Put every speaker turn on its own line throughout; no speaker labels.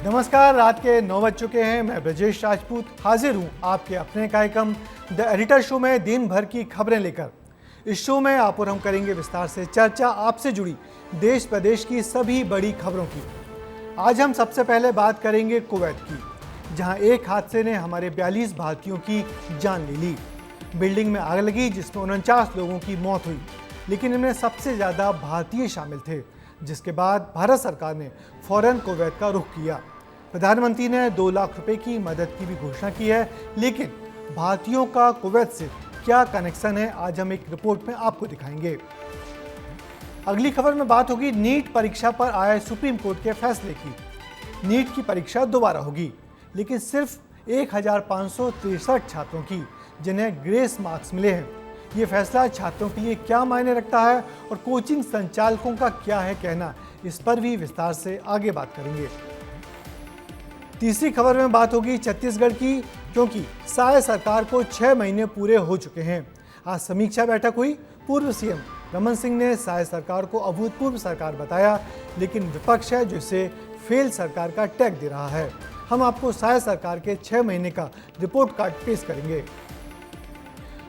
नमस्कार, रात के 9 बज चुके हैं। मैं ब्रजेश राजपूत हाजिर हूं आपके अपने कार्यक्रम द एडिटर शो में दिन भर की खबरें लेकर। इस शो में आप और हम करेंगे विस्तार से चर्चा आपसे जुड़ी देश प्रदेश की सभी बड़ी खबरों की। आज हम सबसे पहले बात करेंगे कुवैत की, जहां एक हादसे ने हमारे 42 भारतीयों की जान ले ली। बिल्डिंग में आग लगी जिसमें 49 लोगों की मौत हुई, लेकिन इनमें सबसे ज़्यादा भारतीय शामिल थे, जिसके बाद भारत सरकार ने फौरन कुवैत का रुख किया। प्रधानमंत्री ने 2 लाख रुपए की मदद की भी घोषणा की है, लेकिन भारतीयों का कुवैत से क्या कनेक्शन है, आज हम एक रिपोर्ट में आपको दिखाएंगे। अगली खबर में बात होगी नीट परीक्षा पर आए सुप्रीम कोर्ट के फैसले की। नीट की परीक्षा दोबारा होगी, लेकिन सिर्फ 1563 छात्रों की, जिन्हें ग्रेस मार्क्स मिले हैं। ये फैसला छात्रों के लिए क्या मायने रखता है और कोचिंग संचालकों का क्या है कहना, इस पर भी विस्तार से आगे बात करेंगे। तीसरी खबर में बात होगी छत्तीसगढ़ की, क्योंकि साय सरकार को 6 महीने पूरे हो चुके हैं। आज समीक्षा बैठक हुई। पूर्व सीएम रमन सिंह ने साय सरकार को अभूतपूर्व सरकार बताया, लेकिन विपक्ष है जो इसे फेल सरकार का टैग दे रहा है। हम आपको साय सरकार के 6 महीने का रिपोर्ट कार्ड पेश करेंगे।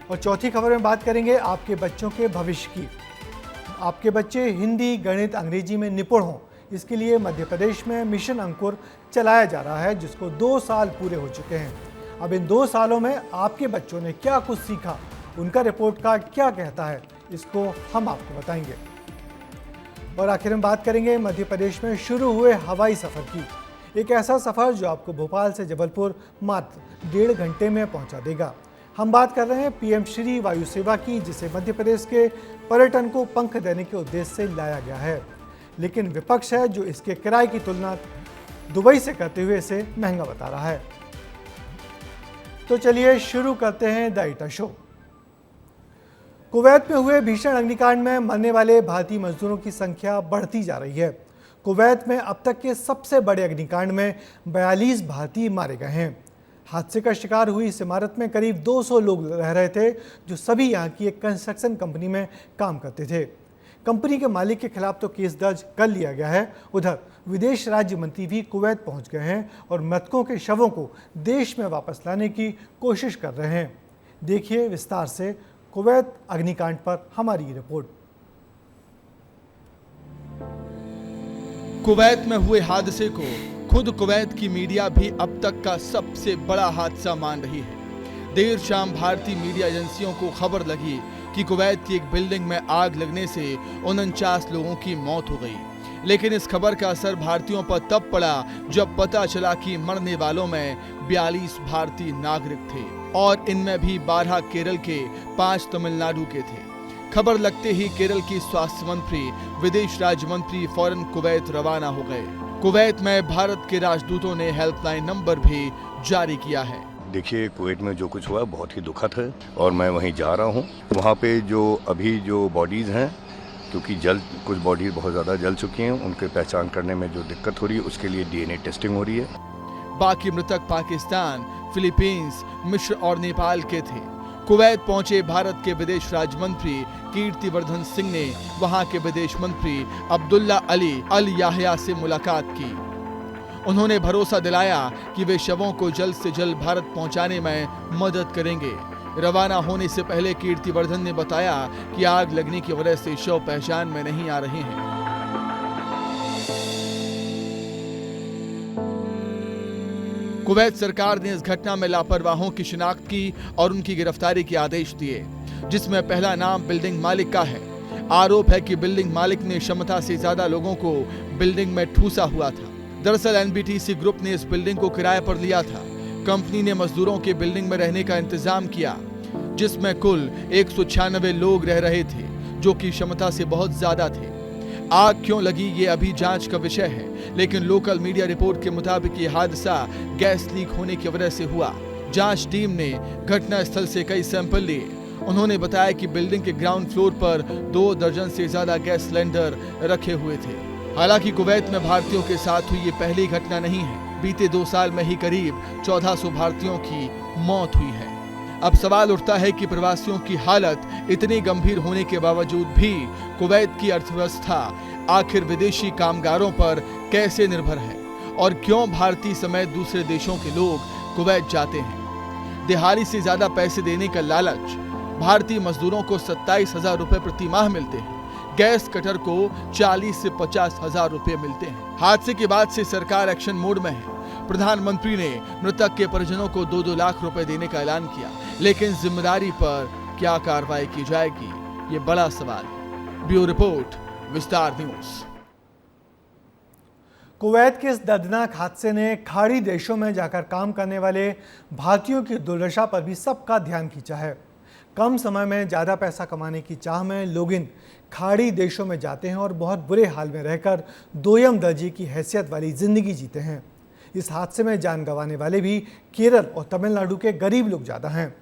और चौथी खबर में बात करेंगे आपके बच्चों के भविष्य की। आपके बच्चे हिंदी, गणित, अंग्रेजी में निपुण हों, इसके लिए मध्य प्रदेश में मिशन अंकुर चलाया जा रहा है, जिसको 2 साल पूरे हो चुके हैं। अब इन 2 सालों में आपके बच्चों ने क्या कुछ सीखा, उनका रिपोर्ट कार्ड क्या कहता है, इसको हम आपको बताएंगे। और आखिर में बात करेंगे मध्य प्रदेश में शुरू हुए हवाई सफ़र की। एक ऐसा सफ़र जो आपको भोपाल से जबलपुर मात्र 1.5 घंटे में पहुंचा देगा। हम बात कर रहे हैं पीएम श्री वायु सेवा की, जिसे मध्य प्रदेश के पर्यटन को पंख देने के उद्देश्य से लाया गया है, लेकिन विपक्ष है जो इसके किराए की तुलना दुबई से करते हुए इसे महंगा बता रहा है। तो चलिए शुरू करते हैं द एडिटर शो। कुवैत में हुए भीषण अग्निकांड में मरने वाले भारतीय मजदूरों की संख्या बढ़ती जा रही है। कुवैत में अब तक के सबसे बड़े अग्निकांड में 42 भारतीय मारे गए हैं। हादसे का शिकार हुई इस इमारत में करीब 200 लोग रह रहे थे, जो सभी यहाँ की एक कंस्ट्रक्शन कंपनी में काम करते थे। कंपनी के मालिक के खिलाफ तो केस दर्ज कर लिया गया है। उधर विदेश राज्य मंत्री भी कुवैत पहुंच गए हैं और मृतकों के शवों को देश में वापस लाने की कोशिश कर रहे हैं। देखिए विस्तार से कुवैत अग्निकांड पर हमारी रिपोर्ट।
कुवैत में हुए हादसे को खुद कुवैत की मीडिया भी अब तक का सबसे बड़ा हादसा मान रही है। देर शाम भारतीय मीडिया एजेंसियों को खबर लगी कि कुवैत की एक बिल्डिंग में आग लगने से 49 लोगों की मौत हो गई, लेकिन इस खबर का असर भारतीयों पर तब पड़ा जब पता चला कि मरने वालों में 42 भारतीय नागरिक थे और इनमें भी 12 केरल के, 5 तमिलनाडु के थे। खबर लगते ही केरल की स्वास्थ्य मंत्री, विदेश राज्य मंत्री फौरन कुवैत रवाना हो गए। कुवैत में भारत के राजदूतों ने हेल्पलाइन नंबर भी जारी किया है।
देखिए, कुवैत में जो कुछ हुआ बहुत ही दुखद है और मैं वहीं जा रहा हूँ। वहाँ पे जो बॉडीज़ हैं, क्योंकि कुछ बॉडीज बहुत ज़्यादा जल चुकी हैं, उनके पहचान करने में जो दिक्कत हो रही है उसके लिए डीएनए टेस्टिंग हो रही है।
बाकी मृतक पाकिस्तान, फिलीपींस, मिस्र और नेपाल के थे। कुवैत पहुंचे भारत के विदेश राज्य मंत्री कीर्तिवर्धन सिंह ने वहां के विदेश मंत्री अब्दुल्ला अली अल याहिया से मुलाकात की। उन्होंने भरोसा दिलाया कि वे शवों को जल्द से जल्द भारत पहुंचाने में मदद करेंगे। रवाना होने से पहले कीर्तिवर्धन ने बताया कि आग लगने की वजह से शव पहचान में नहीं आ रहे हैं। कुवैत सरकार ने इस घटना में लापरवाहों की शिनाख्त की और उनकी गिरफ्तारी के आदेश दिए, जिसमें पहला नाम बिल्डिंग मालिक का है। आरोप है कि बिल्डिंग मालिक ने क्षमता से ज्यादा लोगों को बिल्डिंग में ठूसा हुआ था। दरअसल एनबीटीसी ग्रुप ने इस बिल्डिंग को किराए पर लिया था। कंपनी ने मजदूरों के बिल्डिंग में रहने का इंतजाम किया, जिसमें कुल 196 लोग रह रहे थे, जो कि क्षमता से बहुत ज्यादा थे। आग क्यों लगी ये अभी जांच का विषय है, लेकिन लोकल मीडिया रिपोर्ट के मुताबिक ये हादसा गैस लीक होने की वजह से हुआ। जांच टीम ने घटना स्थल से कई सैंपल लिए। उन्होंने बताया कि बिल्डिंग के ग्राउंड फ्लोर पर 2 दर्जन से ज्यादा गैस सिलेंडर रखे हुए थे। हालांकि कुवैत में भारतीयों के साथ हुई ये पहली घटना नहीं है। बीते 2 साल में ही करीब 1400 भारतीयों की मौत हुई है। अब सवाल उठता है कि प्रवासियों की हालत इतनी गंभीर होने के बावजूद भी कुवैत की अर्थव्यवस्था आखिर विदेशी कामगारों पर कैसे निर्भर है और क्यों भारतीय समेत दूसरे देशों के लोग कुवैत जाते हैं? दिहाड़ी से ज्यादा पैसे देने का लालच। भारतीय मजदूरों को 27,000 रुपए प्रति माह मिलते हैं। गैस कटर को 40 से 50,000 रुपए मिलते हैं। हादसे के बाद से सरकार एक्शन मोड में है। प्रधानमंत्री ने मृतक के परिजनों को 2-2 लाख रुपए देने का ऐलान किया, लेकिन जिम्मेदारी पर क्या कार्रवाई की जाएगी, ये बड़ा सवाल है। ब्यूरो रिपोर्ट, विस्तार न्यूज।
कुवैत के इस दर्दनाक हादसे ने खाड़ी देशों में जाकर काम करने वाले भारतीयों की दुर्दशा पर भी सबका ध्यान खींचा है। कम समय में ज़्यादा पैसा कमाने की चाह में लोग इन खाड़ी देशों में जाते हैं और बहुत बुरे हाल में रहकर दोयम दर्जे की हैसियत वाली ज़िंदगी जीते हैं। इस हादसे में जान गंवाने वाले भी केरल और तमिलनाडु के गरीब लोग ज़्यादा हैं।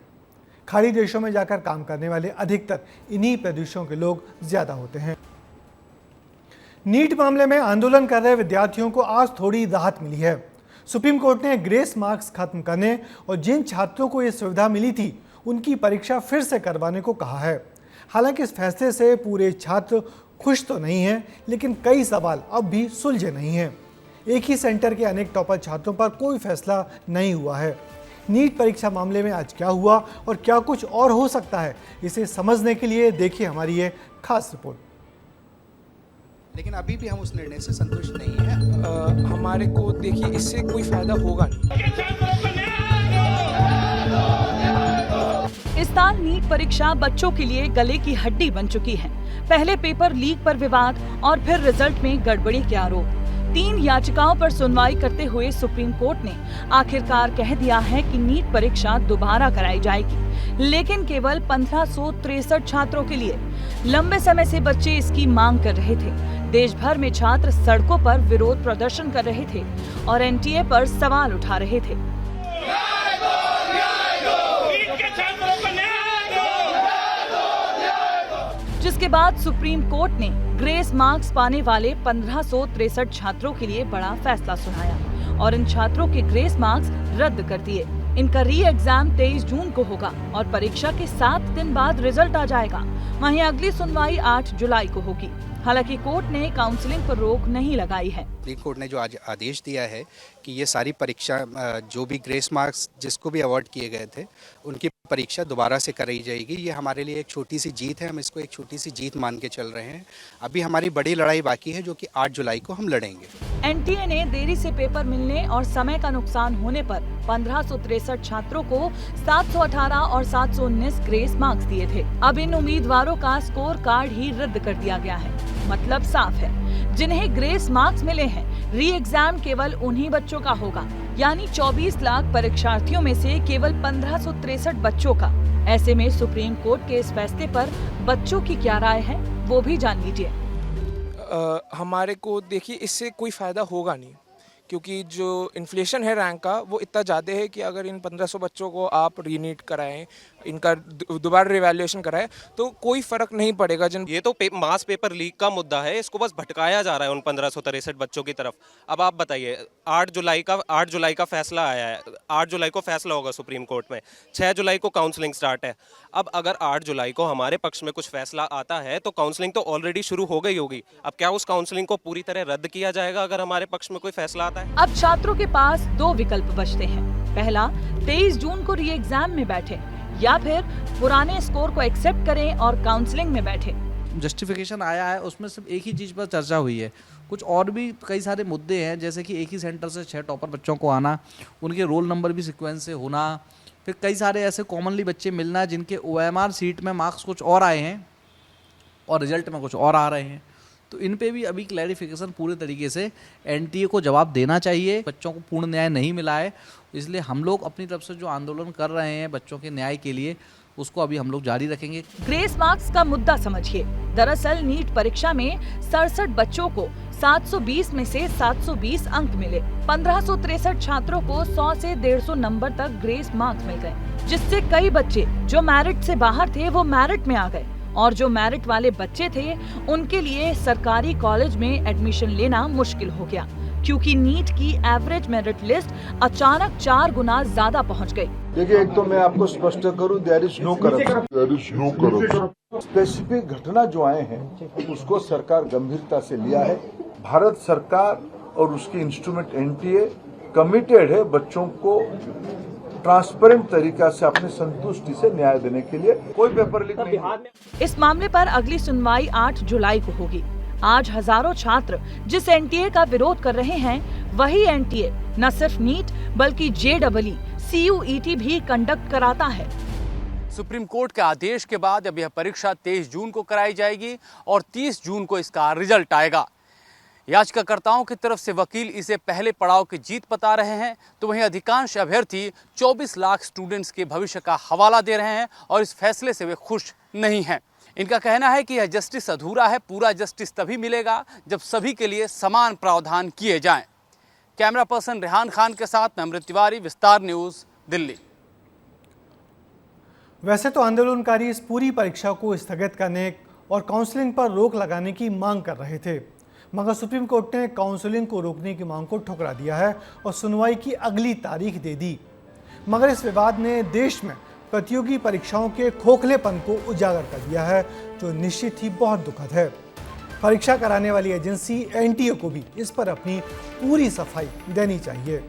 खाड़ी देशों में जाकर काम करने वाले अधिकतर इन्हीं प्रदेशों के लोग ज़्यादा होते हैं। नीट मामले में आंदोलन कर रहे विद्यार्थियों को आज थोड़ी राहत मिली है। सुप्रीम कोर्ट ने ग्रेस मार्क्स खत्म करने और जिन छात्रों को ये सुविधा मिली थी उनकी परीक्षा फिर से करवाने को कहा है। हालांकि इस फैसले से पूरे छात्र खुश तो नहीं हैं, लेकिन कई सवाल अब भी सुलझे नहीं हैं। एक ही सेंटर के अनेक टॉपर छात्रों पर कोई फैसला नहीं हुआ है। नीट परीक्षा मामले में आज क्या हुआ और क्या कुछ और हो सकता है, इसे समझने के लिए देखिए हमारी ये खास रिपोर्ट।
लेकिन अभी भी हम उस निर्णय से संतुष्ट नहीं हैं।
हमारे को देखिए इससे कोई फायदा होगा नहीं।
इस साल नीट परीक्षा बच्चों के लिए गले की हड्डी बन चुकी है। पहले पेपर लीक पर विवाद और फिर रिजल्ट में गड़बड़ी के आरोप। 3 याचिकाओं पर सुनवाई करते हुए सुप्रीम कोर्ट ने आखिरकार कह दिया है कि नीट परीक्षा दोबारा कराई जाएगी, लेकिन केवल 1563 छात्रों के लिए। लंबे समय से बच्चे इसकी मांग कर रहे थे। देश भर में छात्र सड़कों पर विरोध प्रदर्शन कर रहे थे और एनटीए पर सवाल उठा रहे थे। जिसके बाद सुप्रीम कोर्ट ने ग्रेस मार्क्स पाने वाले 1563 छात्रों के लिए बड़ा फैसला सुनाया और इन छात्रों के ग्रेस मार्क्स रद्द कर दिए। इनका री एग्जाम 23 जून को होगा और परीक्षा के 7 दिन बाद रिजल्ट आ जाएगा। वहीं अगली सुनवाई 8 जुलाई को होगी। हालांकि कोर्ट ने काउंसलिंग पर रोक नहीं लगाई है।
सुप्रीम कोर्ट ने जो आज आदेश दिया है कि ये सारी परीक्षा जो भी ग्रेस मार्क्स जिसको भी अवार्ड किए गए थे उनकी परीक्षा दोबारा से कराई जाएगी, ये हमारे लिए एक छोटी सी जीत है। हम इसको एक छोटी सी जीत मान के चल रहे हैं। अभी हमारी बड़ी लड़ाई बाकी है जो कि 8 जुलाई को हम लड़ेंगे।
एनटीए ने देरी से पेपर मिलने और समय का नुकसान होने पर 1563 छात्रों को 718 और 719 ग्रेस मार्क्स दिए थे। अब इन उम्मीदवारों का स्कोर कार्ड ही रद्द कर दिया गया है। मतलब साफ है, जिन्हें ग्रेस मार्क्स मिले हैं, री एग्जाम केवल उन्हीं बच्चों का होगा, यानी 24 लाख परीक्षार्थियों में से केवल 1563 बच्चों का। ऐसे में सुप्रीम कोर्ट के इस फैसले पर बच्चों की क्या राय है, वो भी जान लीजिए।
हमारे को देखिए इससे कोई फायदा होगा नहीं, क्योंकि जो इन्फ्लेशन है रैंक का वो इतना ज़्यादा है कि अगर इन 1500 बच्चों को आप रीनीट कराएं, इनका दोबारा रिवैल्यूएशन कराएं, तो कोई फ़र्क नहीं पड़ेगा।
ये तो मास पेपर लीक का मुद्दा है, इसको बस भटकाया जा रहा है उन 1563 बच्चों की तरफ। अब आप बताइए, 8 जुलाई का फैसला आया है। 8 जुलाई को फैसला होगा सुप्रीम कोर्ट में। 6 जुलाई को काउंसलिंग स्टार्ट है। अब अगर 8 जुलाई को हमारे पक्ष में कुछ फैसला आता है तो काउंसलिंग तो ऑलरेडी शुरू हो गई होगी। अब क्या उस काउंसलिंग को पूरी तरह रद्द किया जाएगा अगर हमारे पक्ष में कोई फैसला आता है?
अब छात्रों के पास 2 विकल्प बचते हैं। पहला, 23 जून को री एग्जाम में बैठे या फिर पुराने स्कोर को एक्सेप्ट करें और काउंसलिंग में बैठे।
जस्टिफिकेशन आया है, उसमें सिर्फ एक ही चीज़ पर चर्चा हुई है। कुछ और भी कई सारे मुद्दे हैं, जैसे कि एक ही सेंटर से 6 टॉपर बच्चों को आना, उनके रोल नंबर भी सीक्वेंस से होना, फिर कई सारे ऐसे कॉमनली बच्चे मिलना जिनके OMR सीट में मार्क्स कुछ और आए हैं और रिजल्ट में कुछ और आ रहे हैं। तो इन पे भी अभी क्लैरिफिकेशन पूरे तरीके से एनटीए को जवाब देना चाहिए। बच्चों को पूर्ण न्याय नहीं मिला है, इसलिए हम लोग अपनी तरफ से जो आंदोलन कर रहे हैं बच्चों के न्याय के लिए, उसको अभी हम लोग जारी रखेंगे।
ग्रेस मार्क्स का मुद्दा समझिए। दरअसल नीट परीक्षा में 67 बच्चों को 720 में से 720 अंक मिले। 1563 छात्रों को 100 से 150 नंबर तक ग्रेस मार्क्स मिल गए, जिससे कई बच्चे जो मेरिट से बाहर थे वो मेरिट में आ गए और जो मेरिट वाले बच्चे थे उनके लिए सरकारी कॉलेज में एडमिशन लेना मुश्किल हो गया, क्योंकि नीट की एवरेज मेरिट लिस्ट अचानक 4 गुना ज्यादा पहुंच गई।
देखिए, एक तो मैं आपको स्पष्ट करूं, there is no corruption. Specific घटना जो आए हैं उसको सरकार गंभीरता से लिया है। भारत सरकार और उसकी इंस्ट्रूमेंट एनटीए कमिटेड है बच्चों को ट्रांसपेरेंट तरीका से अपने संतुष्टि से न्याय देने के लिए। कोई पेपर लीक नहीं।
इस मामले पर अगली सुनवाई 8 जुलाई को होगी। आज हजारों छात्र जिस एनटीए का विरोध कर रहे हैं, वही एनटीए न सिर्फ नीट बल्कि जेईई, सीयूईटी भी कंडक्ट कराता है।
सुप्रीम कोर्ट के आदेश के बाद अब यह परीक्षा 23 जून को कराई जाएगी और 30 जून को इसका रिजल्ट आएगा। याचिकाकर्ताओं की तरफ से वकील इसे पहले पड़ाव की जीत बता रहे हैं, तो वहीं अधिकांश अभ्यर्थी 24 लाख स्टूडेंट्स के भविष्य का हवाला दे रहे हैं और इस फैसले से वे खुश नहीं हैं। इनका कहना है कि यह जस्टिस अधूरा है, पूरा जस्टिस तभी मिलेगा जब सभी के लिए समान प्रावधान किए जाएं। कैमरा पर्सन रेहान खान के साथ मैं अमृत तिवारी, विस्तार न्यूज़, दिल्ली।
वैसे तो आंदोलनकारी इस पूरी परीक्षा को स्थगित करने और काउंसलिंग पर रोक लगाने की मांग कर रहे थे, मगर सुप्रीम कोर्ट ने काउंसलिंग को रोकने की मांग को ठुकरा दिया है और सुनवाई की अगली तारीख दे दी। मगर इस विवाद ने देश में प्रतियोगी परीक्षाओं के खोखलेपन को उजागर कर दिया है, जो निश्चित ही बहुत दुखद है। परीक्षा कराने वाली एजेंसी एनटीए को भी इस पर अपनी पूरी सफाई देनी चाहिए।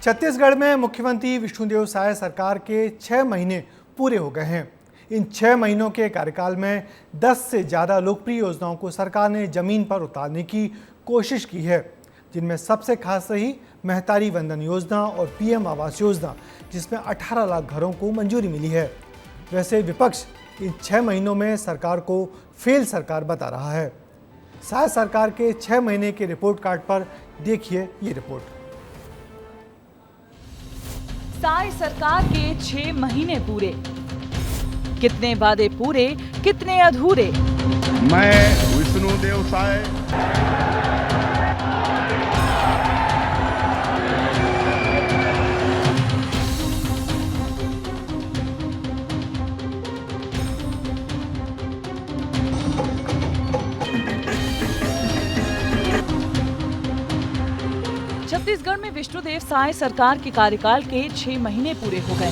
छत्तीसगढ़ में मुख्यमंत्री विष्णुदेव साय सरकार के 6 महीने पूरे हो गए हैं। इन 6 महीनों के कार्यकाल में 10 से ज़्यादा लोकप्रिय योजनाओं को सरकार ने जमीन पर उतारने की कोशिश की है, जिनमें सबसे खास रही महतारी वंदन योजना और पीएम आवास योजना, जिसमें 18 लाख घरों को मंजूरी मिली है। वैसे विपक्ष इन 6 महीनों में सरकार को फेल सरकार बता रहा है। साय सरकार के 6 महीने के रिपोर्ट कार्ड पर देखिए ये रिपोर्ट।
साय सरकार के 6 महीने पूरे, कितने वादे पूरे, कितने अधूरे।
मैं विष्णुदेव साय
छत्तीसगढ़ में विष्णुदेव साय सरकार के कार्यकाल के 6 महीने पूरे हो गए।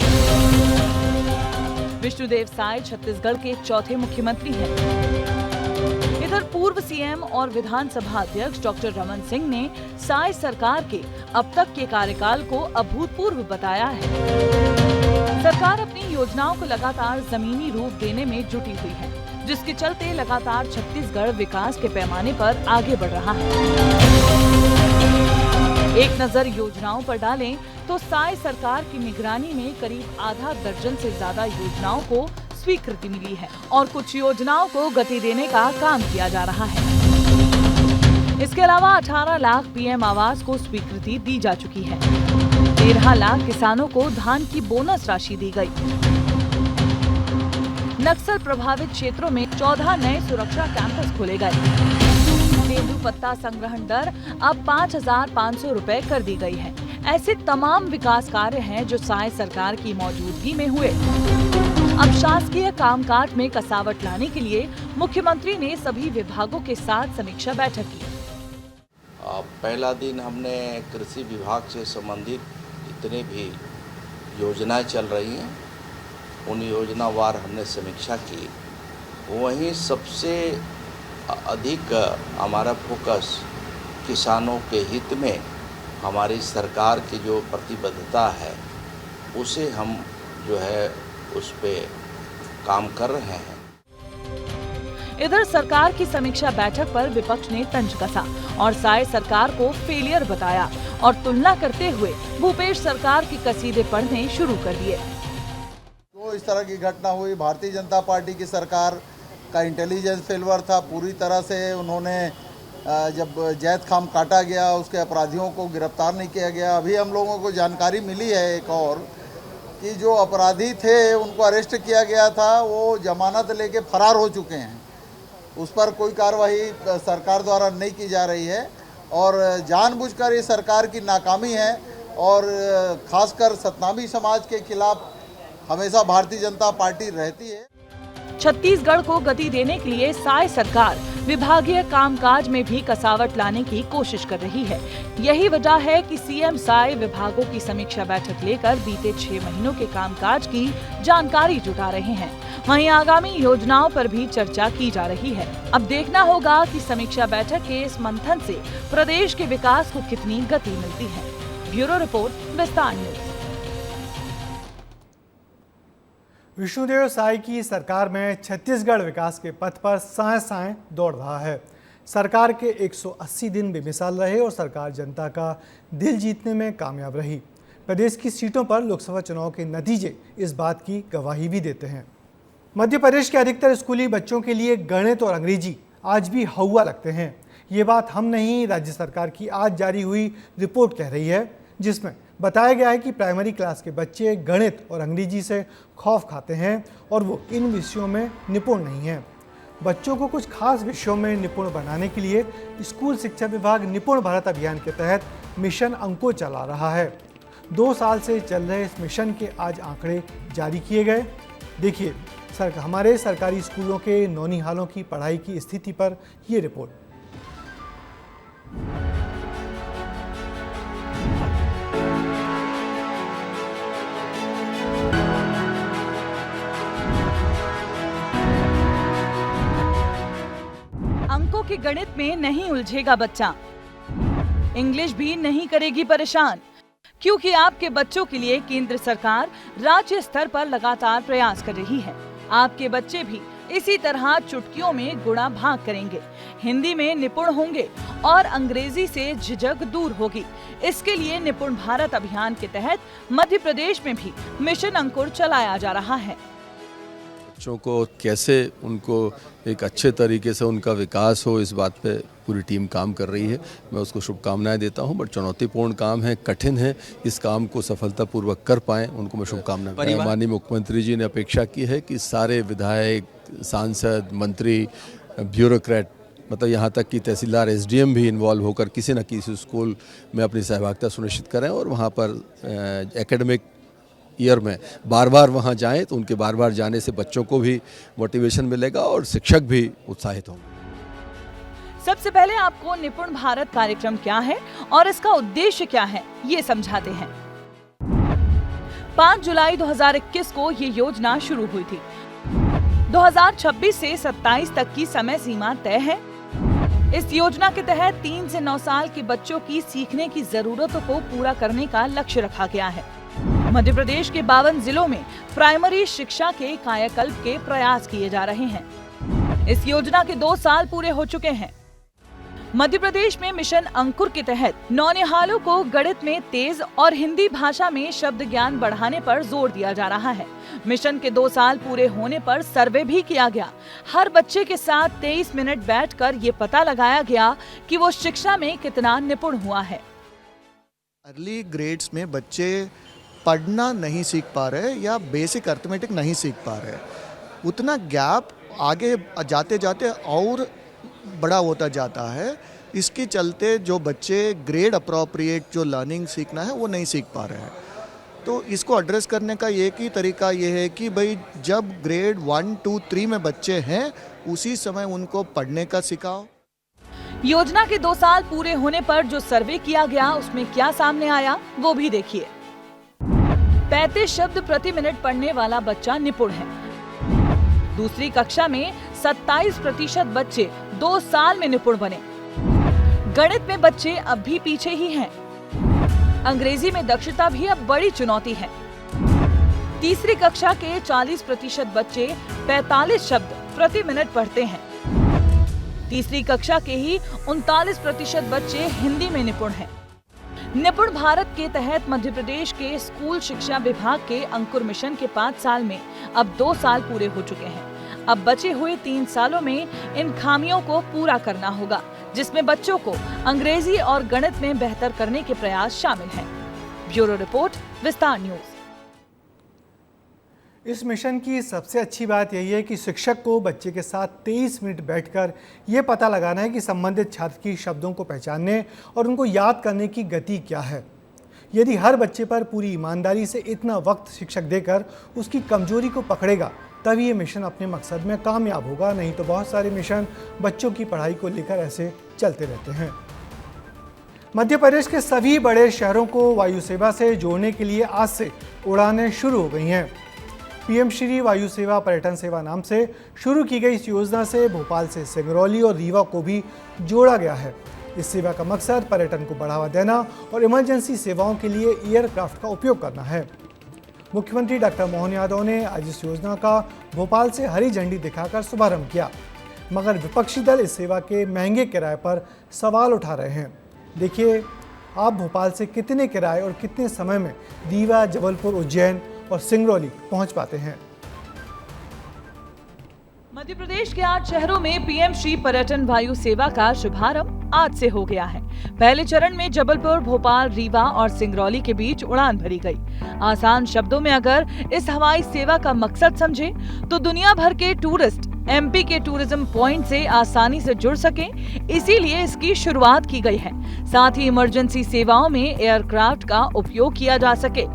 विष्णुदेव साय छत्तीसगढ़ के चौथे मुख्यमंत्री हैं। इधर पूर्व सीएम और विधानसभा अध्यक्ष डॉक्टर रमन सिंह ने साय सरकार के अब तक के कार्यकाल को अभूतपूर्व बताया है। सरकार अपनी योजनाओं को लगातार जमीनी रूप देने में जुटी हुई है, जिसके चलते लगातार छत्तीसगढ़ विकास के पैमाने पर आगे बढ़ रहा है। एक नजर योजनाओं पर डालें तो साय सरकार की निगरानी में करीब आधा दर्जन से ज्यादा योजनाओं को स्वीकृति मिली है और कुछ योजनाओं को गति देने का काम किया जा रहा है। इसके अलावा 18 लाख पीएम आवास को स्वीकृति दी जा चुकी है। 13 लाख किसानों को धान की बोनस राशि दी गई। नक्सल प्रभावित क्षेत्रों में 14 नए सुरक्षा कैंपस खोले गए। तेंदू पत्ता संग्रहण दर अब 5,500 रुपए कर दी गई है। ऐसे तमाम विकास कार्य हैं जो साय सरकार की मौजूदगी में हुए। अब शासकीय कामकाज में कसावट लाने के लिए मुख्यमंत्री ने सभी विभागों के साथ समीक्षा बैठक की।
पहला दिन हमने कृषि विभाग से संबंधित जितने भी योजनाएं चल रही हैं उन योजनावार हमने समीक्षा की। वहीं सबसे अधिक हमारा फोकस किसानों के हित में हमारी सरकार की जो प्रतिबद्धता है उसे हम जो है उस पे काम कर रहे हैं।
इधर सरकार की समीक्षा बैठक पर विपक्ष ने तंज कसा और साय सरकार को फेलियर बताया और तुलना करते हुए भूपेश सरकार की कसीदे पढ़ने शुरू कर दिए।
तो इस तरह की घटना हुई, भारतीय जनता पार्टी की सरकार का इंटेलिजेंस फेलियर था। पूरी तरह से उन्होंने जब जैद खाम काटा गया उसके अपराधियों को गिरफ्तार नहीं किया गया। अभी हम लोगों को जानकारी मिली है एक और कि जो अपराधी थे उनको अरेस्ट किया गया था, वो जमानत लेके फरार हो चुके हैं। उस पर कोई कार्रवाई सरकार द्वारा नहीं की जा रही है और जानबूझकर ये सरकार की नाकामी है और खासकर सतनामी समाज के खिलाफ हमेशा भारतीय जनता पार्टी रहती है।
छत्तीसगढ़ को गति देने के लिए साय सरकार विभागीय कामकाज में भी कसावट लाने की कोशिश कर रही है। यही वजह है कि सीएम साय विभागों की समीक्षा बैठक लेकर बीते 6 महीनों के कामकाज की जानकारी जुटा रहे हैं। वहीं आगामी योजनाओं पर भी चर्चा की जा रही है। अब देखना होगा कि समीक्षा बैठक के इस मंथन से प्रदेश के विकास को कितनी गति मिलती है। ब्यूरो रिपोर्ट, विस्तार न्यूज।
विष्णुदेव साय की सरकार में छत्तीसगढ़ विकास के पथ पर साए साए दौड़ रहा है। सरकार के 180 दिन बेमिसाल रहे और सरकार जनता का दिल जीतने में कामयाब रही। प्रदेश की सीटों पर लोकसभा चुनाव के नतीजे इस बात की गवाही भी देते हैं। मध्य प्रदेश के अधिकतर स्कूली बच्चों के लिए गणित और अंग्रेजी आज भी हौवा लगते हैं। ये बात हम नहीं, राज्य सरकार की आज जारी हुई रिपोर्ट कह रही है, जिसमें बताया गया है कि प्राइमरी क्लास के बच्चे गणित और अंग्रेजी से खौफ खाते हैं और वो इन विषयों में निपुण नहीं हैं। बच्चों को कुछ खास विषयों में निपुण बनाने के लिए स्कूल शिक्षा विभाग निपुण भारत अभियान के तहत मिशन अंकुर चला रहा है। 2 साल से चल रहे इस मिशन के आज आंकड़े जारी किए गए। देखिए हमारे सरकारी स्कूलों के नौनिहालों की पढ़ाई की स्थिति पर ये रिपोर्ट।
अंकों के गणित में नहीं उलझेगा बच्चा, इंग्लिश भी नहीं करेगी परेशान, क्योंकि आपके बच्चों के लिए केंद्र सरकार राज्य स्तर पर लगातार प्रयास कर रही है। आपके बच्चे भी इसी तरह चुटकियों में गुणा भाग करेंगे, हिंदी में निपुण होंगे और अंग्रेजी से झिझक दूर होगी। इसके लिए निपुण भारत अभियान के तहत मध्य प्रदेश में भी मिशन अंकुर चलाया जा रहा है।
बच्चों को कैसे उनको एक अच्छे तरीके से उनका विकास हो, इस बात पे पूरी टीम काम कर रही है। मैं उसको शुभकामनाएं देता हूं, बट चुनौतीपूर्ण काम है, कठिन है। इस काम को सफलतापूर्वक कर पाएं, उनको मैं शुभकामनाएं। माननीय मुख्यमंत्री जी ने अपेक्षा की है कि सारे विधायक, सांसद, मंत्री, ब्यूरोक्रेट, मतलब यहाँ तक कि तहसीलदार, एसडीएम भी इन्वॉल्व होकर किसी न किसी स्कूल में अपनी सहभागिता सुनिश्चित करें और वहाँ पर एकेडमिक ईयर में बार बार वहाँ जाएं, तो उनके बार बार जाने से बच्चों को भी मोटिवेशन मिलेगा और शिक्षक भी उत्साहित होंगे।
सबसे पहले आपको निपुण भारत कार्यक्रम क्या है और इसका उद्देश्य क्या है, ये समझाते हैं। 5 जुलाई 2021 को ये योजना शुरू हुई थी। 2026 से 27 तक की समय सीमा तय है। इस योजना के तहत 3 से 9 साल के बच्चों की सीखने की जरूरतों को पूरा करने का लक्ष्य रखा गया है। मध्य प्रदेश के 52 जिलों में प्राइमरी शिक्षा के कायाकल्प के प्रयास किए जा रहे हैं। इस योजना के 2 साल पूरे हो चुके हैं। मध्य प्रदेश में मिशन अंकुर के तहत नौनिहालों को गणित में तेज और हिंदी भाषा में शब्द ज्ञान बढ़ाने पर जोर दिया जा रहा है। मिशन के 2 साल पूरे होने पर सर्वे भी किया गया। हर बच्चे के साथ 23 मिनट बैठकर ये पता लगाया गया कि वो शिक्षा में कितना निपुण हुआ है।
अर्ली ग्रेड्स में बच्चे पढ़ना नहीं सीख पा रहे या बेसिक अर्थमेटिक नहीं सीख पा रहे, उतना गैप आगे जाते जाते और बड़ा होता जाता है। इसके चलते जो बच्चे ग्रेड अप्रोप्रिएट जो लर्निंग सीखना है वो नहीं सीख पा रहे हैं। तो इसको एड्रेस करने का एक ही तरीका ये है कि भाई जब ग्रेड 1, 2, 3 में बच्चे हैं उसी समय उनको पढ़ने का सिखाओ।
योजना के 2 साल पूरे होने पर जो सर्वे किया गया उसमें क्या सामने आया वो भी देखिए। 35 शब्द प्रति मिनट पढ़ने वाला बच्चा निपुण है। दूसरी कक्षा में 27% बच्चे 2 साल में निपुण बने। गणित में बच्चे अब भी पीछे ही हैं। अंग्रेजी में दक्षता भी अब बड़ी चुनौती है। तीसरी कक्षा के 40% बच्चे 45 शब्द प्रति मिनट पढ़ते हैं। तीसरी कक्षा के ही 39% बच्चे हिंदी में निपुण हैं। निपुण भारत के तहत मध्य प्रदेश के स्कूल शिक्षा विभाग के अंकुर मिशन के 5 साल में अब 2 साल पूरे हो चुके हैं। अब बचे हुए 3 सालों में इन खामियों को पूरा करना होगा, जिसमें बच्चों को अंग्रेजी और गणित में बेहतर करने के प्रयास शामिल हैं। ब्यूरो रिपोर्ट, विस्तार न्यूज।
इस मिशन की सबसे अच्छी बात यही है कि शिक्षक को बच्चे के साथ 23 मिनट बैठकर ये पता लगाना है कि संबंधित छात्र की शब्दों को पहचानने और उनको याद करने की गति क्या है। यदि हर बच्चे पर पूरी ईमानदारी से इतना वक्त शिक्षक देकर उसकी कमजोरी को पकड़ेगा तभी ये मिशन अपने मकसद में कामयाब होगा, नहीं तो बहुत सारे मिशन बच्चों की पढ़ाई को लेकर ऐसे चलते रहते हैं। मध्य प्रदेश के सभी बड़े शहरों को वायु सेवा से जोड़ने के लिए आज से उड़ानें शुरू हो गई हैं। पीएम श्री वायु सेवा पर्यटन सेवा नाम से शुरू की गई इस योजना से भोपाल से सिंगरौली और रीवा को भी जोड़ा गया है। इस सेवा का मकसद पर्यटन को बढ़ावा देना और इमरजेंसी सेवाओं के लिए एयरक्राफ्ट का उपयोग करना है। मुख्यमंत्री डॉक्टर मोहन यादव ने आज इस योजना का भोपाल से हरी झंडी दिखाकर शुभारंभ किया, मगर विपक्षी दल इस सेवा के महंगे किराए पर सवाल उठा रहे हैं। देखिए आप भोपाल से कितने किराए और कितने समय में रीवा, जबलपुर, उज्जैन और सिंगरौली पहुंच पाते हैं।
मध्य प्रदेश के 8 शहरों में पीएम श्री पर्यटन वायु सेवा का शुभारंभ आज से हो गया है। पहले चरण में जबलपुर, भोपाल, रीवा और सिंगरौली के बीच उड़ान भरी गई। आसान शब्दों में अगर इस हवाई सेवा का मकसद समझे तो दुनिया भर के टूरिस्ट एमपी के टूरिज्म पॉइंट से आसानी से जुड़ सकें, इसीलिए इसकी शुरुआत की गई है। साथ ही इमरजेंसी सेवाओं में एयरक्राफ्ट का उपयोग किया जा सके।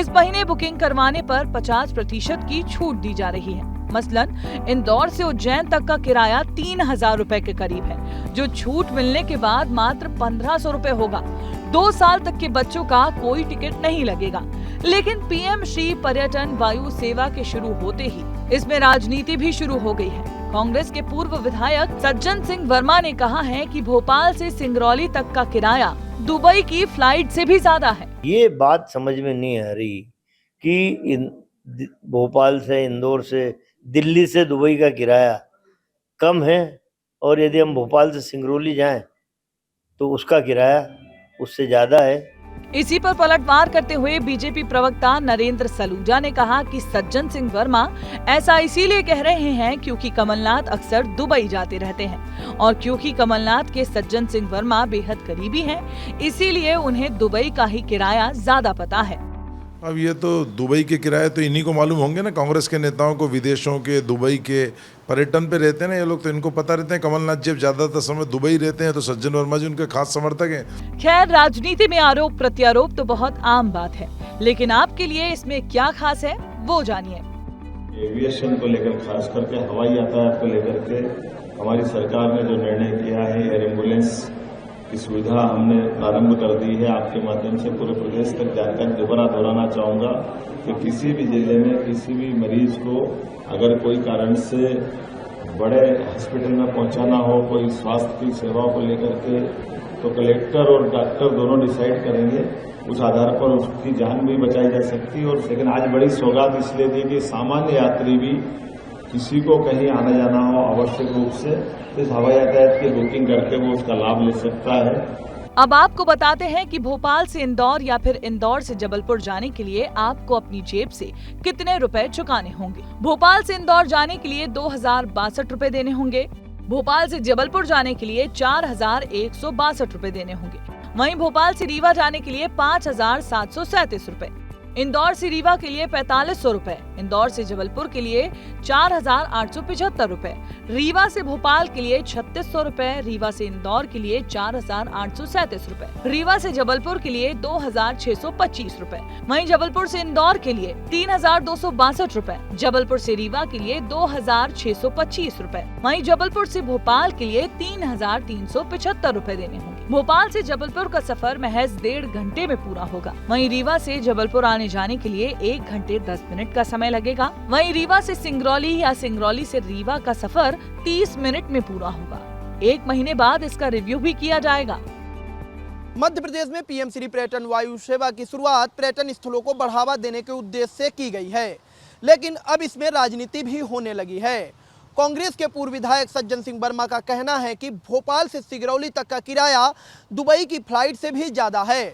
इस महीने बुकिंग करवाने पर 50% की छूट दी जा रही है। मसलन इंदौर से उज्जैन तक का किराया 3000 रुपए के करीब है, जो छूट मिलने के बाद मात्र 1500 रुपए होगा। 2 साल तक के बच्चों का कोई टिकट नहीं लगेगा। लेकिन पीएम श्री पर्यटन वायु सेवा के शुरू होते ही इसमें राजनीति भी शुरू हो गई है। कांग्रेस के पूर्व विधायक सज्जन सिंह वर्मा ने कहा है कि भोपाल से सिंगरौली तक का किराया दुबई की फ्लाइट से भी ज्यादा है।
ये बात समझ में नहीं आ रही कि भोपाल से, इंदौर से, दिल्ली से दुबई का किराया कम है और यदि हम भोपाल से सिंगरौली जाएं तो उसका किराया उससे ज्यादा है।
इसी पर पलटवार करते हुए बीजेपी प्रवक्ता नरेंद्र सलूजा ने कहा कि सज्जन सिंह वर्मा ऐसा इसीलिए कह रहे हैं क्योंकि कमलनाथ अक्सर दुबई जाते रहते हैं और क्योंकि कमलनाथ के सज्जन सिंह वर्मा बेहद करीबी हैं, इसीलिए उन्हें दुबई का ही किराया ज्यादा पता है।
अब ये तो दुबई के किराए तो इन्हीं को मालूम होंगे ना, कांग्रेस के नेताओं को, विदेशों के, दुबई के पर्यटन पे रहते हैं ना ये लोग, तो इनको पता रहते हैं। कमलनाथ जब ज्यादातर समय दुबई रहते हैं तो सज्जन वर्मा जी उनके खास समर्थक हैं।
खैर, राजनीति में आरोप प्रत्यारोप तो बहुत आम बात है, लेकिन आपके लिए इसमें क्या खास है वो जानिए।
एविएशन को लेकर, खास करके हवाई यातायात को लेकर के हमारी सरकार ने जो निर्णय किया है, एयर एम्बुलेंस की सुविधा हमने प्रारंभ कर दी है। आपके माध्यम से पूरे प्रदेश तक जाकर दोबारा दोहराना चाहूँगा कि किसी भी जिले में किसी भी मरीज को अगर कोई कारण से बड़े हॉस्पिटल में पहुंचाना हो, कोई स्वास्थ्य की सेवाओं को लेकर के, तो कलेक्टर और डॉक्टर दोनों डिसाइड करेंगे। उस आधार पर उसकी जान भी बचाई जा सकती है। और लेकिन आज बड़ी सौगात इसलिए दी कि सामान्य यात्री भी किसी को कहीं आना जाना हो आवश्यक रूप से इस हवाई यातायात की बुकिंग करके वो उसका लाभ ले सकता है।
अब आपको बताते हैं कि भोपाल से इंदौर या फिर इंदौर से जबलपुर जाने के लिए आपको अपनी जेब से कितने रुपए चुकाने होंगे। भोपाल से इंदौर जाने के लिए 2062 रुपए देने होंगे। भोपाल से जबलपुर जाने के लिए 4162 रुपए देने होंगे। वहीं भोपाल से रीवा जाने के लिए 5737 रुपए, इंदौर से रीवा के लिए 4500 रुपए, इंदौर से जबलपुर के लिए 4875 रुपए, रीवा से भोपाल के लिए 3600 रुपए, रीवा से इंदौर के लिए 4837 रुपए, रीवा से जबलपुर के लिए 2625 रुपए, वहीं जबलपुर से इंदौर के लिए 3262 रुपए, जबलपुर से रीवा के लिए 2625 रुपए, वहीं जबलपुर से भोपाल के लिए 3375 रुपए देने होंगे। भोपाल से जबलपुर का सफर महज 1.5 घंटे में पूरा होगा। वहीं रीवा से जबलपुर आने जाने के लिए 1 घंटे 10 मिनट का समय लगेगा। वहीं रीवा से सिंगरौली या सिंगरौली से रीवा का सफर 30 मिनट में पूरा होगा। 1 महीने बाद इसका रिव्यू भी किया जाएगा।
मध्य प्रदेश में पीएम श्री पर्यटन वायु सेवा की शुरुआत पर्यटन स्थलों को बढ़ावा देने के उद्देश्य से की गई है, लेकिन अब इसमें राजनीति भी होने लगी है। कांग्रेस के पूर्व विधायक सज्जन सिंह वर्मा का कहना है कि भोपाल से सिंगरौली तक का किराया दुबई की फ्लाइट से भी ज्यादा है।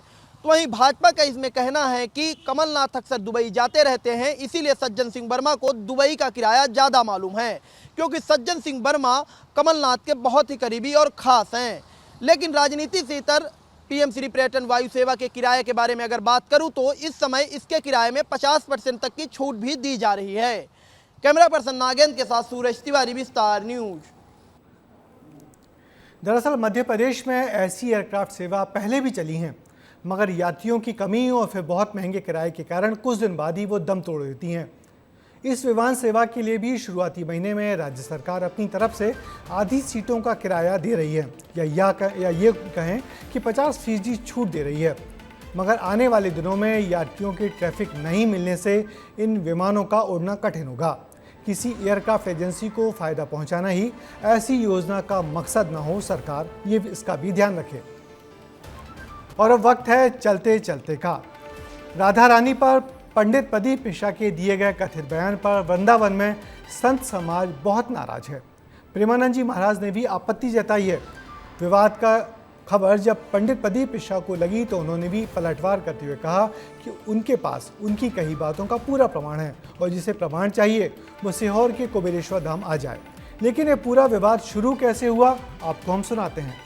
तो वहीं भाजपा का इसमें कहना है कि कमलनाथ अक्सर दुबई जाते रहते हैं, इसीलिए सज्जन सिंह वर्मा को दुबई का किराया ज़्यादा मालूम है, क्योंकि सज्जन सिंह वर्मा कमलनाथ के बहुत ही करीबी और ख़ास हैं। लेकिन राजनीति से इतर पीएम श्री पर्यटन वायु सेवा के किराए के बारे में अगर बात करूं तो इस समय इसके किराए में 50% तक की छूट भी दी जा रही है। कैमरा पर्सन नागेंद्र के साथ सूरज तिवारी, विस्तार न्यूज।
दरअसल मध्य प्रदेश में ऐसी एयरक्राफ्ट सेवा पहले भी चली हैं, मगर यात्रियों की कमी और फिर बहुत महंगे किराए के कारण कुछ दिन बाद ही वो दम तोड़ देती हैं। इस विमान सेवा के लिए भी शुरुआती महीने में राज्य सरकार अपनी तरफ से आधी सीटों का किराया दे रही है या ये कहें कि 50% छूट दे रही है। मगर आने वाले दिनों में यात्रियों की ट्रैफिक नहीं मिलने से इन विमानों का उड़ना कठिन होगा। किसी एयरक्राफ्ट एजेंसी को फ़ायदा पहुंचाना ही ऐसी योजना का मकसद न हो, सरकार ये इसका भी ध्यान रखे। और अब वक्त है चलते चलते का। राधा रानी पर पंडित प्रदीप मिश्रा के दिए गए कथित बयान पर वृंदावन में संत समाज बहुत नाराज है। प्रेमानंद जी महाराज ने भी आपत्ति जताई है। विवाद का खबर जब पंडित प्रदीप मिश्रा को लगी तो उन्होंने भी पलटवार करते हुए कहा कि उनके पास उनकी कही बातों का पूरा प्रमाण है और जिसे प्रमाण चाहिए वो सीहोर के कुबेरेश्वर धाम आ जाए। लेकिन ये पूरा विवाद शुरू कैसे हुआ, आपको हम सुनाते हैं।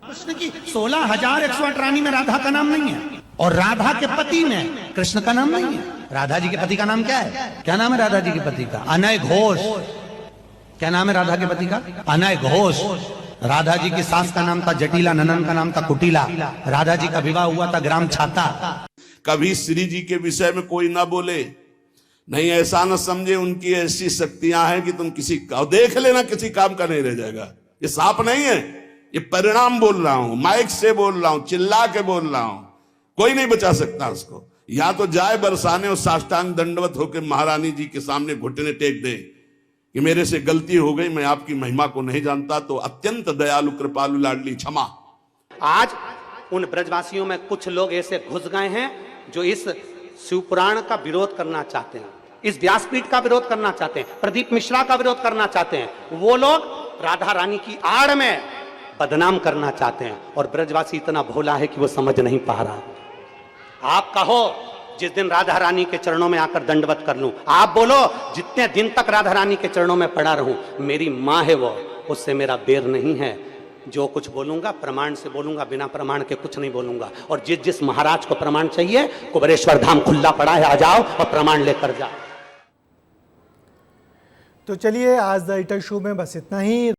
कृष्ण की 16,108 रानी में राधा का नाम नहीं है और राधा के पति में कृष्ण का नाम नहीं है। राधा जी के पति का नाम क्या है? क्या नाम है राधा जी के पति का? अनय घोष। क्या नाम है राधा के पति का? अनय घोष। राधा जी की सास का नाम था जटिला, ननन का नाम था कुटिला। राधा जी का विवाह हुआ था ग्राम छाता।
कभी श्री जी के विषय में कोई ना बोले, नहीं ऐसा न समझे उनकी ऐसी शक्तियां हैं कि तुम किसी का देख लेना किसी काम का नहीं रह जाएगा। ये सांप नहीं है, ये परिणाम बोल रहा हूं, माइक से बोल रहा हूं, चिल्ला के बोल रहा हूं। कोई नहीं बचा सकता उसको। या तो जाए बरसाने और साष्टांग दंडवत होकर महारानी जी के सामने घुटने टेक दे कि मेरे से गलती हो गई, मैं आपकी महिमा को नहीं जानता, तो अत्यंत दयालु कृपालु लाडली क्षमा।
आज उन ब्रजवासियों में कुछ लोग ऐसे घुस गए हैं जो इस शिवपुराण का विरोध करना चाहते हैं, इस व्यासपीठ का विरोध करना चाहते हैं, प्रदीप मिश्रा का विरोध करना चाहते हैं। वो लोग राधा रानी की आड़ में बदनाम करना चाहते हैं और ब्रजवासी इतना भोला है कि वो समझ नहीं पा रहा। आप कहो जिस दिन राधा रानी के चरणों में आकर दंडवत कर लूं, आप बोलो जितने दिन तक राधा रानी के चरणों में पड़ा रहूं, मेरी माँ है वो, उससे मेरा बैर नहीं है। जो कुछ बोलूंगा प्रमाण से बोलूंगा, बिना प्रमाण के कुछ नहीं बोलूंगा। और जिस जिस महाराज को प्रमाण चाहिए, कुबेरेश्वर धाम खुला पड़ा है, आ जाओ और प्रमाण लेकर जाओ।
तो चलिए आज द एडिटर शो में बस इतना ही।